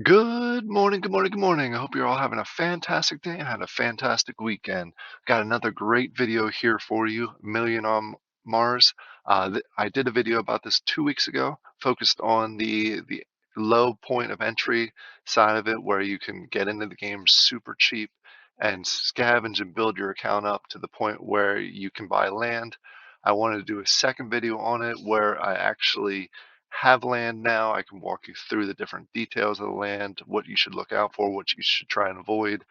Good morning, good morning, good morning. I hope you're all having a fantastic day and had a fantastic weekend. Got another great video here for you, Million on Mars. I did a video about this 2 weeks ago, focused on the low point of entry side of it, where you can get into the game super cheap and scavenge and build your account up to the point where you can buy land. I wanted to do a second video on it where I actually have land now. I can walk you through the different details of the land, what you should look out for, what you should try and avoid.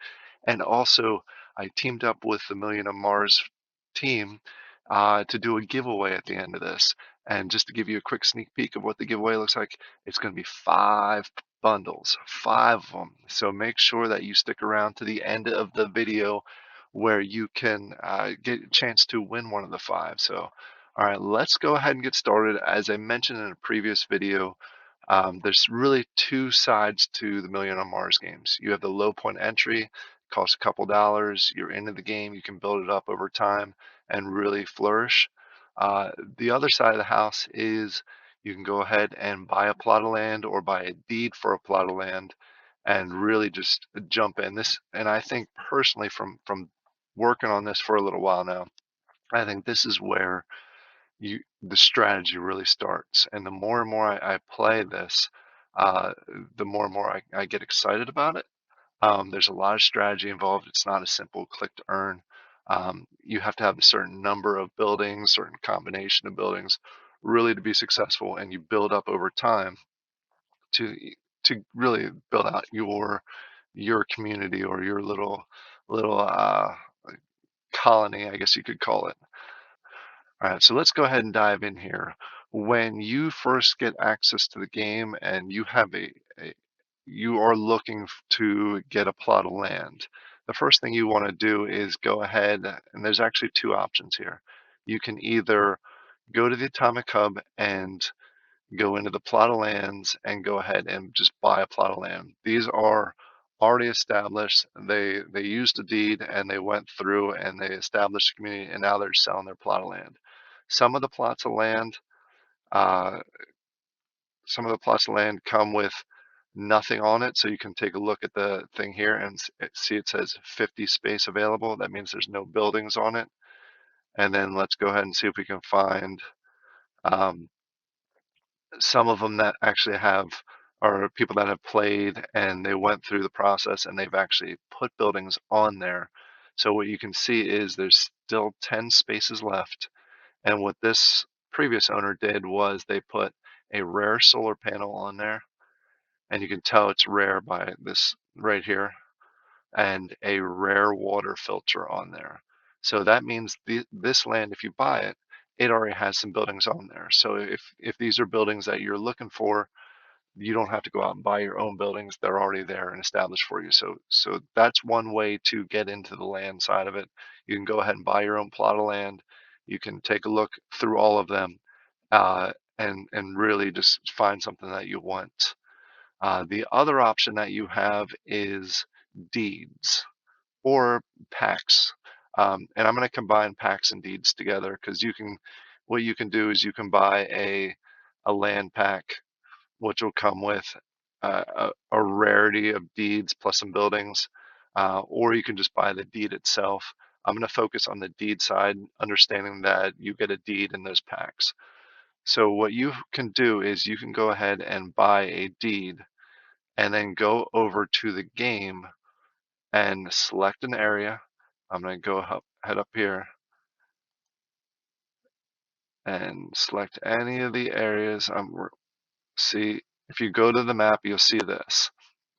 And also, I teamed up with the Million on Mars team to do a giveaway at the end of this. And just to give you a quick sneak peek of what the giveaway looks like, it's going to be 5 bundles, 5 of them. So make sure that you stick around to the end of the video where you can get a chance to win one of the 5. So all right, let's go ahead and get started. As I mentioned in a previous video, there's really two sides to the Million on Mars games. You have the low point entry, costs a couple dollars. You're into the game, you can build it up over time and really flourish. The other side of the house is you can go ahead and buy a plot of land or buy a deed for a plot of land and really just jump in. This, and I think personally, from working on this for a little while now, I think this is where the strategy really starts. And the more and more I play this, uh, the more and more I get excited about it. There's a lot of strategy involved. It's not a simple click to earn. You have to have a certain number of buildings, certain combination of buildings, really to be successful, and you build up over time to really build out your community or your little colony, I guess you could call it. All right, so let's go ahead and dive in here. When you first get access to the game and you have you are looking to get a plot of land, the first thing you want to do is go ahead, and there's actually two options here. You can either go to the Atomic Hub and go into the plot of lands and go ahead and just buy a plot of land. These are already established. They used a deed and they went through and they established a community, and now they're selling their plot of land. Some of the plots of land, uh, some of the plots of land come with nothing on it, so you can take a look at the thing here and see it says 50 space available. That means there's no buildings on it. And then let's go ahead and see if we can find um, some of them that actually have are people that have played and they went through the process and they've actually put buildings on there. So what you can see is there's still 10 spaces left. And what this previous owner did was they put a rare solar panel on there, and you can tell it's rare by this right here, and a rare water filter on there. So that means this land, if you buy it, it already has some buildings on there. So if these are buildings that you're looking for, you don't have to go out and buy your own buildings. They're already there and established for you. So that's one way to get into the land side of it. You can go ahead and buy your own plot of land. You can take a look through all of them and really just find something that you want. The other option that you have is deeds or packs. And I'm going to combine packs and deeds together because what you can do is you can buy a land pack, which will come with a rarity of deeds plus some buildings, or you can just buy the deed itself. I'm going to focus on the deed side, understanding that you get a deed in those packs. So what you can do is you can go ahead and buy a deed and then go over to the game and select an area. I'm going to head up here and select any of the areas. See, if you go to the map, you'll see this.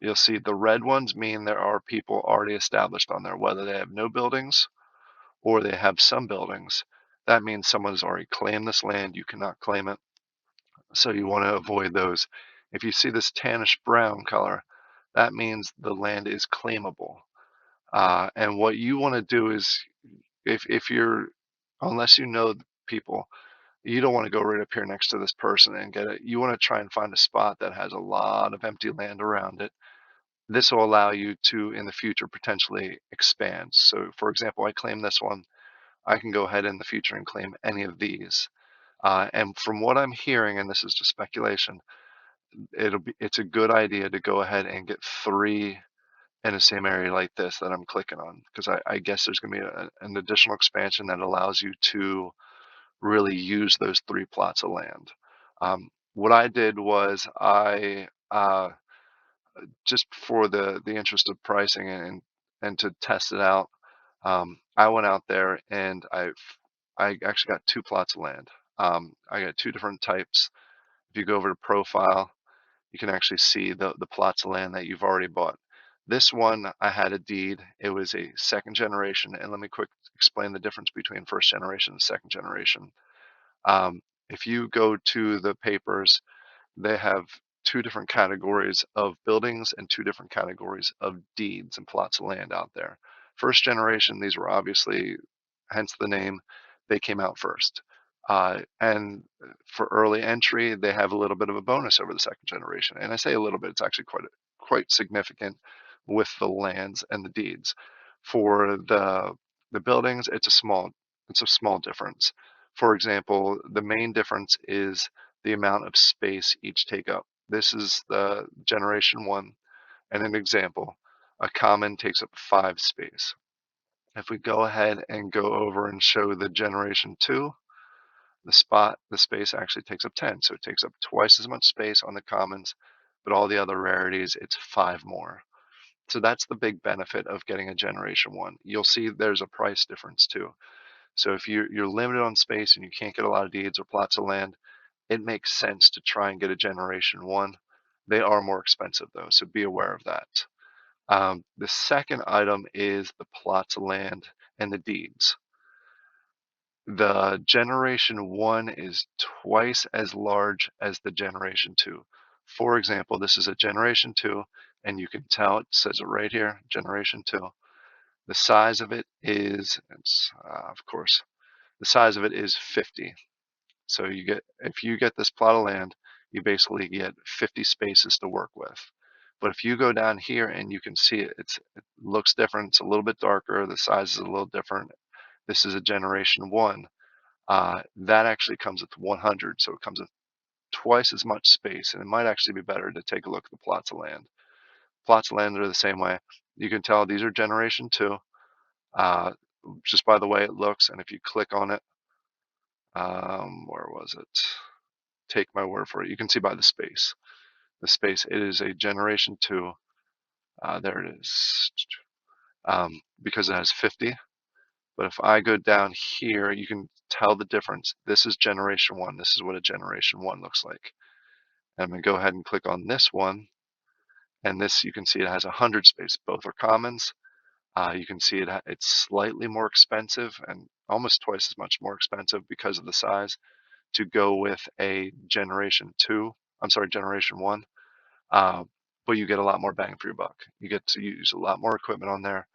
You'll see the red ones mean there are people already established on there, whether they have no buildings or they have some buildings. That means someone's already claimed this land. You cannot claim it. So you want to avoid those. If you see this tannish brown color, that means the land is claimable. And what you want to do is, if you're, unless you know people, you don't want to go right up here next to this person and get it. You want to try and find a spot that has a lot of empty land around it. This will allow you to, in the future, potentially expand. So, for example, I claim this one. I can go ahead in the future and claim any of these. And from what I'm hearing, and this is just speculation, it's a good idea to go ahead and get 3 in the same area like this that I'm clicking on, because I guess there's gonna be an additional expansion that allows you to really use those 3 plots of land. What I did was just for the interest of pricing and to test it out, I went out there and I actually got 2 plots of land. I got 2 different types. If you go over to profile, you can actually see the plots of land that you've already bought. This one, I had a deed. It was a second generation, and let me quick explain the difference between first generation and second generation. If you go to the papers, they have 2 different categories of buildings and 2 different categories of deeds and plots of land out there. First generation, these were obviously, hence the name, they came out first. And for early entry, they have a little bit of a bonus over the second generation. And I say a little bit, it's actually quite significant with the lands and the deeds. For the buildings, it's a small difference. For example, the main difference is the amount of space each take up. This is the generation 1, and an example, a common takes up 5 space. If we go ahead and go over and show the generation 2, the space actually takes up 10. So it takes up twice as much space on the commons, but all the other rarities, it's 5 more. So that's the big benefit of getting a generation 1. You'll see there's a price difference too. So if you're limited on space and you can't get a lot of deeds or plots of land, it makes sense to try and get a generation 1. They are more expensive though, so be aware of that. The second item is the plots of land and the deeds. The generation 1 is twice as large as the generation 2. For example, this is a generation 2, and you can tell it says it right here, generation 2. The size of it is, of course, the size of it is 50. So if you get this plot of land, you basically get 50 spaces to work with. But if you go down here and you can see it, it looks different. It's a little bit darker. The size is a little different. This is a generation 1. That actually comes with 100. So it comes with twice as much space. And it might actually be better to take a look at the plots of land. Plots of land are the same way. You can tell these are generation 2 uh, just by the way it looks. And if you click on it, where was it? Take my word for it. You can see by the space. The space, it is a generation 2. There it is. Because it has 50. But if I go down here, you can tell the difference. This is generation 1. This is what a generation 1 looks like. And I'm going to go ahead and click on this one. And this, you can see it has 100 space. Both are commons. You can see it's slightly more expensive and almost twice as much more expensive because of the size to go with a generation 2. I'm sorry, generation 1. Uh, but you get a lot more bang for your buck. You get to use a lot more equipment on there.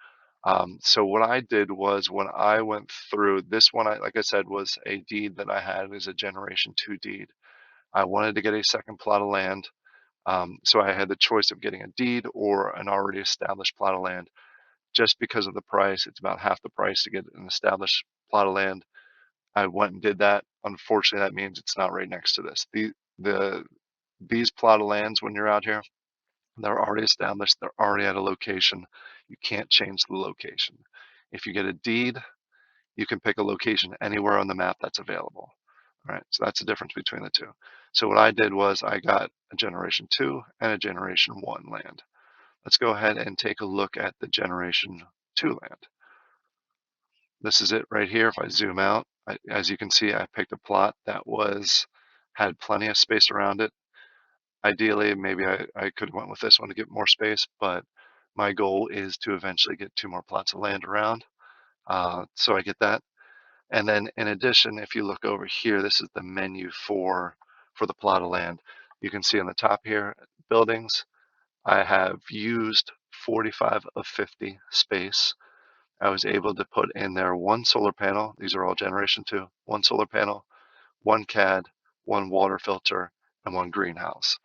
So what I did was when I went through this one, like I said, was a deed that I had as a generation 2 deed. I wanted to get a second plot of land. So I had the choice of getting a deed or an already established plot of land. Just because of the price, it's about half the price to get an established plot of land. I went and did that. Unfortunately, that means it's not right next to this. These plot of lands, when you're out here, they're already established. They're already at a location. You can't change the location. If you get a deed, you can pick a location anywhere on the map that's available. All right, so that's the difference between the two. So what I did was I got a generation 2 and a generation 1 land. Let's go ahead and take a look at the generation 2 land. This is it right here. If I zoom out, as you can see, I picked a plot that had plenty of space around it. Ideally, maybe I could have went with this one to get more space, but my goal is to eventually get 2 more plots of land around. So I get that. And then in addition, if you look over here, this is the menu for the plot of land. You can see on the top here, buildings. I have used 45 of 50 space. I was able to put in there 1 solar panel. These are all generation 2. 1 solar panel, 1 CAD, 1 water filter, and 1 greenhouse.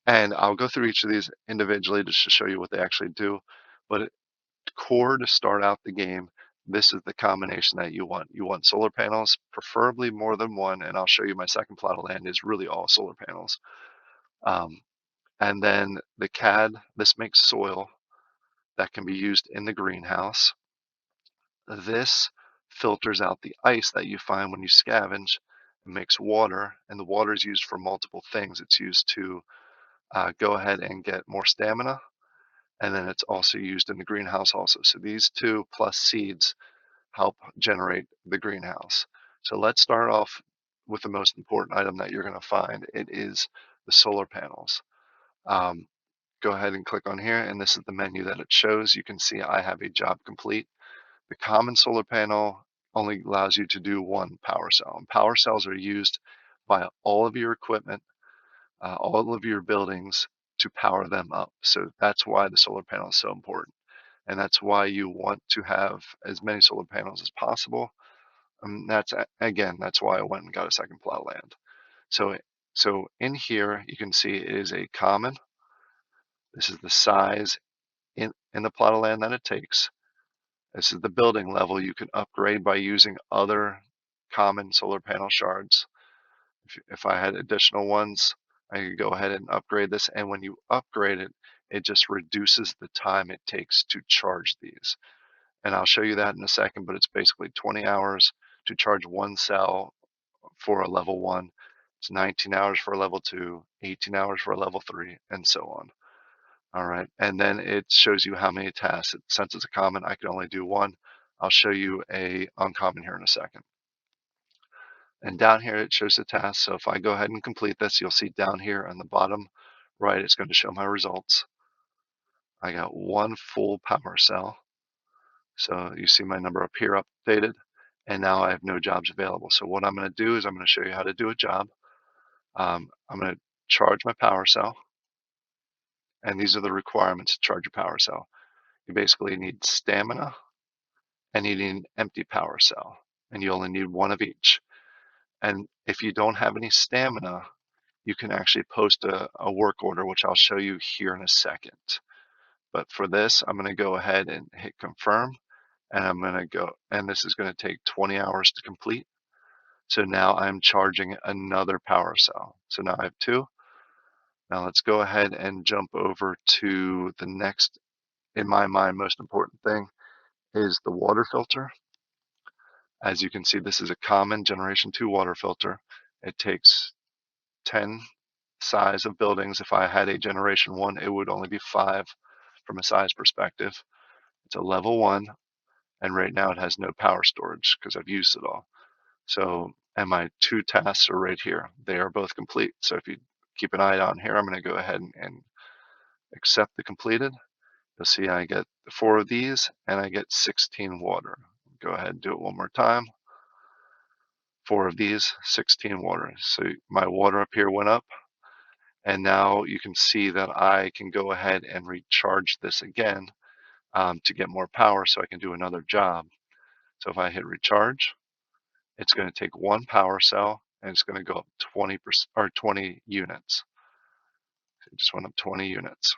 And I'll go through each of these individually just to show you what they actually do. But core to start out the game, this is the combination that you want. You want solar panels, preferably more than 1, and I'll show you my second plot of land is really all solar panels. Um, and then the CAD, this makes soil that can be used in the greenhouse. This filters out the ice that you find when you scavenge and makes water, and the water is used for multiple things. It's used to go ahead and get more stamina, and then it's also used in the greenhouse also. So these two plus seeds help generate the greenhouse. So let's start off with the most important item that you're going to find. It is the solar panels. Um, go ahead and click on here, and this is the menu that it shows. You can see I have a job complete. The common solar panel only allows you to do one power cell. And power cells are used by all of your equipment, all of your buildings to power them up. So that's why the solar panel is so important. And that's why you want to have as many solar panels as possible. That's again, that's why I went and got a second plot of land. So in here, you can see it is a common. This is the size in the plot of land that it takes. This is the building level. You can upgrade by using other common solar panel shards. If I had additional ones, I could go ahead and upgrade this. And when you upgrade it, it just reduces the time it takes to charge these. And I'll show you that in a second, but it's basically 20 hours to charge one cell for a level 1. It's 19 hours for a level 2, 18 hours for a level 3, and so on. All right, and then it shows you how many tasks. Since it's a common, I can only do one. I'll show you a uncommon here in a second. And down here, it shows the task. So if I go ahead and complete this, you'll see down here on the bottom right, it's going to show my results. I got one full power cell. So you see my number up here updated, and now I have no jobs available. So what I'm going to do is I'm going to show you how to do a job. I'm going to charge my power cell, and these are the requirements to charge a power cell. You basically need stamina, and you need an empty power cell, and you only need one of each. And if you don't have any stamina, you can actually post a work order, which I'll show you here in a second. But for this, I'm going to go ahead and hit confirm, and I'm going to go, and this is going to take 20 hours to complete. So now I'm charging another power cell. So now I have two. Now let's go ahead and jump over to the next, in my mind, most important thing is the water filter. As you can see, this is a common Generation 2 water filter. It takes 10 size of buildings. If I had a Generation 1, it would only be 5 from a size perspective. It's a level 1, and right now it has no power storage because I've used it all. So, and my two tasks are right here. They are both complete. So if you keep an eye on here, I'm going to go ahead and accept the completed. You'll see I get 4 of these, and I get 16 water. Go ahead and do it one more time. 4 of these, 16 water. So my water up here went up, and now you can see that I can go ahead and recharge this again to get more power so I can do another job. So if I hit recharge, it's going to take one power cell and it's going to go up 20% or 20 units. It just went up 20 units.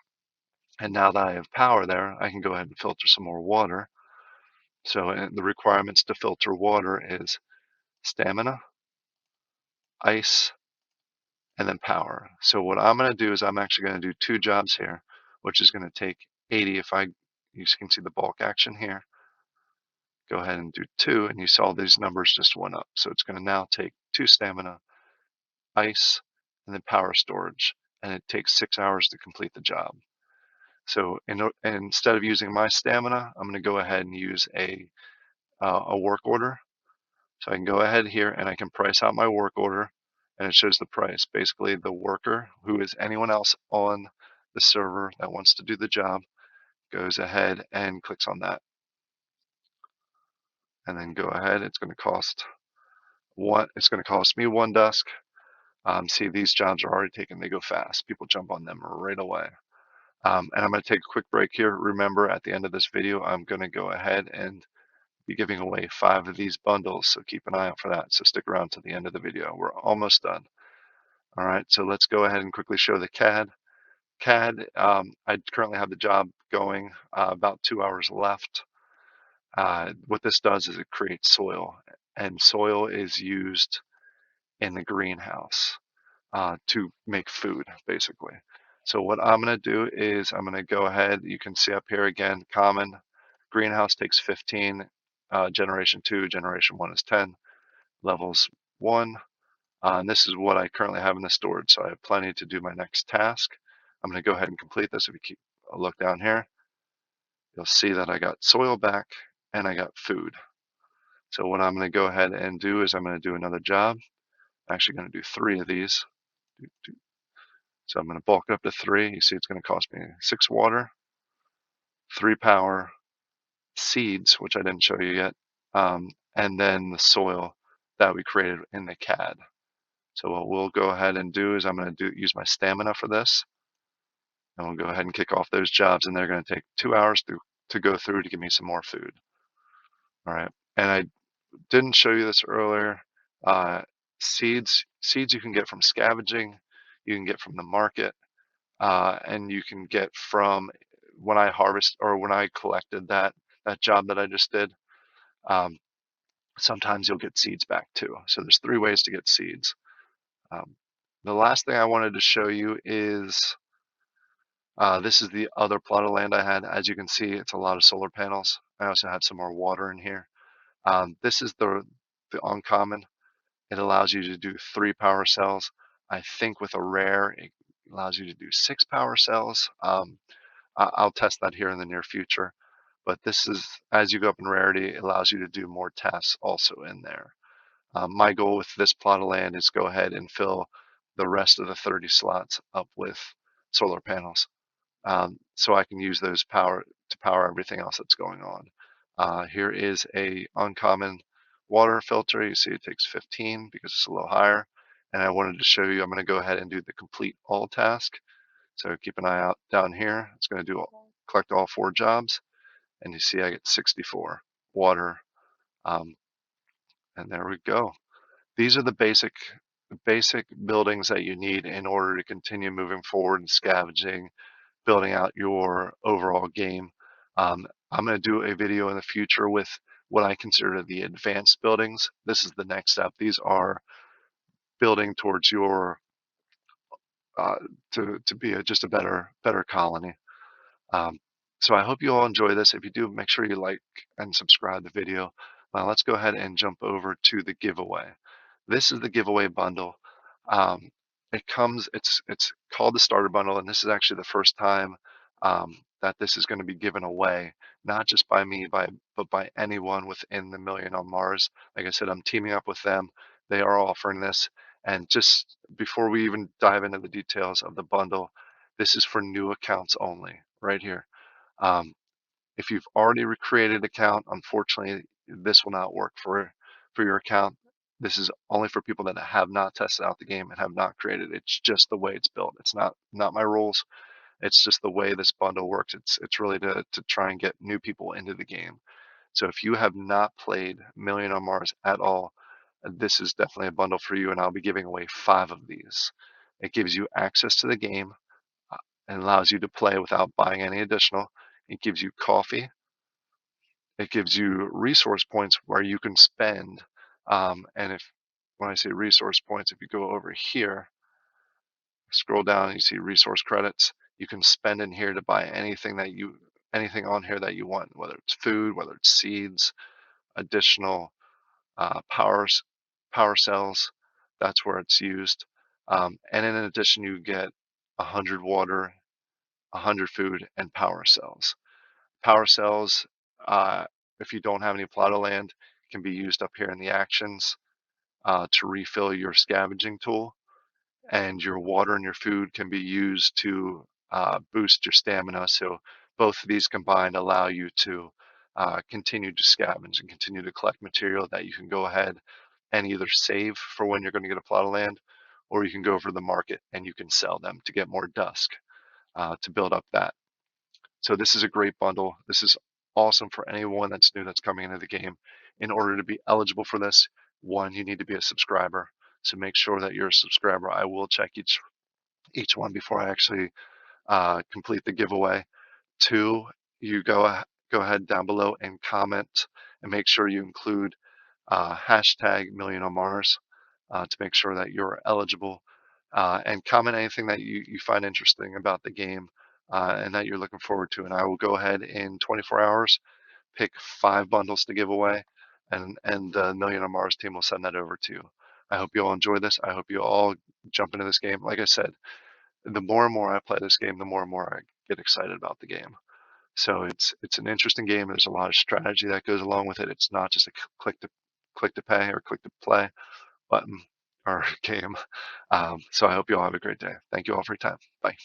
And now that I have power there, I can go ahead and filter some more water. So the requirements to filter water is stamina, ice, and then power. So what I'm going to do is I'm actually going to do 2 jobs here, which is going to take 80. You can see the bulk action here. Go ahead and do 2, and you saw these numbers just went up. So it's going to now take 2 stamina, ice, and then power storage, and it takes 6 hours to complete the job. So instead of using my stamina, I'm going to go ahead and use a work order. So I can go ahead here and I can price out my work order, and it shows the price. Basically, the worker, who is anyone else on the server that wants to do the job, goes ahead and clicks on that. And then go ahead, it's going to cost me 1 dusk. See, these jobs are already taken. They go fast. People jump on them right away. And I'm going to take a quick break here. Remember, at the end of this video, I'm going to go ahead and be giving away 5 of these bundles. So keep an eye out for that. So stick around to the end of the video. We're almost done. All right, so let's go ahead and quickly show the CAD. I currently have the job going, about 2 hours left. What this does is it creates soil, and soil is used in the greenhouse. to make food, basically. So what I'm going to do is I'm going to go ahead. You can see up here again, common greenhouse takes 15, generation 2, generation 1 is 10, levels 1. And this is what I currently have in the storage, so I have plenty to do my next task. I'm going to go ahead and complete this. If you keep a look down here, you'll see that I got soil back and I got food. So what I'm going to go ahead and do is I'm going to do another job. I'm actually going to do 3 of these. So I'm going to bulk it up to 3. You see it's going to cost me 6 water, 3 power, seeds, which I didn't show you yet, and then the soil that we created in the CAD. So what we'll go ahead and do is I'm going to use my stamina for this, and we'll go ahead and kick off those jobs, and they're going to take 2 hours to go through to give me some more food. All right, and I didn't show you this earlier. Seeds you can get from scavenging, you can get from the market, and you can get from when I harvest or when I collected that job that I just did. Sometimes you'll get seeds back too. So there's 3 ways to get seeds. The last thing I wanted to show you is this is the other plot of land I had. As you can see, it's a lot of solar panels. I also have some more water in here. This is the uncommon. It allows you to do 3 power cells. I think with a rare, it allows you to do 6 power cells. I'll test that here in the near future. But this is, as you go up in rarity, it allows you to do more tasks also in there. My goal with this plot of land is go ahead and fill the rest of the 30 slots up with solar panels, so I can use those power to power everything else that's going on. Here is a uncommon water filter. You see it takes 15 because it's a little higher. And I wanted to show you, I'm going to go ahead and do the complete all task. So keep an eye out down here. It's going to collect all 4 jobs. And you see I get 64 water. And there we go. These are the basic buildings that you need in order to continue moving forward and scavenging, building out your overall game. I'm going to do a video in the future with what I consider the advanced buildings. This is the next step. These are building towards your to be just a better colony. Um, so I hope you all enjoy this. If you do, make sure you like and subscribe the video. Let's go ahead and jump over to the giveaway. This is the giveaway bundle. Um, it's called the starter bundle, and this is actually the first time that this is going to be given away, not just by me, but by anyone within the Million on Mars. Like I said, I'm teaming up with them. They are offering this. And just before we even dive into the details of the bundle, this is for new accounts only, right here. Um, if you've already created an account, unfortunately, this will not work for your account. This is only for people that have not tested out the game and have not created. It's just the way it's built. It's not my rules. It's just the way this bundle works. It's really to try and get new people into the game. So if you have not played Million on Mars at all, this is definitely a bundle for you, and I'll be giving away 5 of these. It gives you access to the game and allows you to play without buying any additional. It gives you coffee. It gives you resource points where you can spend. And when I say resource points, if you go over here, scroll down, and you see resource credits. You can spend in here to buy anything on here that you want, whether it's food, whether it's seeds, additional power cells. That's where it's used. And in addition, you get 100 water, 100 food, and power cells. Power cells, if you don't have any plot of land, can be used up here in the actions to refill your scavenging tool. And your water and your food can be used to boost your stamina. So both of these combined allow you to continue to scavenge and continue to collect material that you can go ahead and either save for when you're going to get a plot of land, or you can go over to the market and you can sell them to get more dusk to build up that. So this is a great bundle. This is awesome for anyone that's new that's coming into the game. In order to be eligible for this, one, you need to be a subscriber. So make sure that you're a subscriber. I will check each one before I actually complete the giveaway. 2, you go ahead down below and comment and make sure you include hashtag Million on Mars to make sure that you're eligible. and comment anything that you find interesting about the game and that you're looking forward to. And I will go ahead in 24 hours, pick 5 bundles to give away, and the Million on Mars team will send that over to you. I hope you all enjoy this. I hope you all jump into this game. Like I said, the more and more I play this game, the more and more I get excited about the game. So it's an interesting game. There's a lot of strategy that goes along with it. It's not just a click to pay or click to play button or game. So I hope you all have a great day. Thank you all for your time. Bye.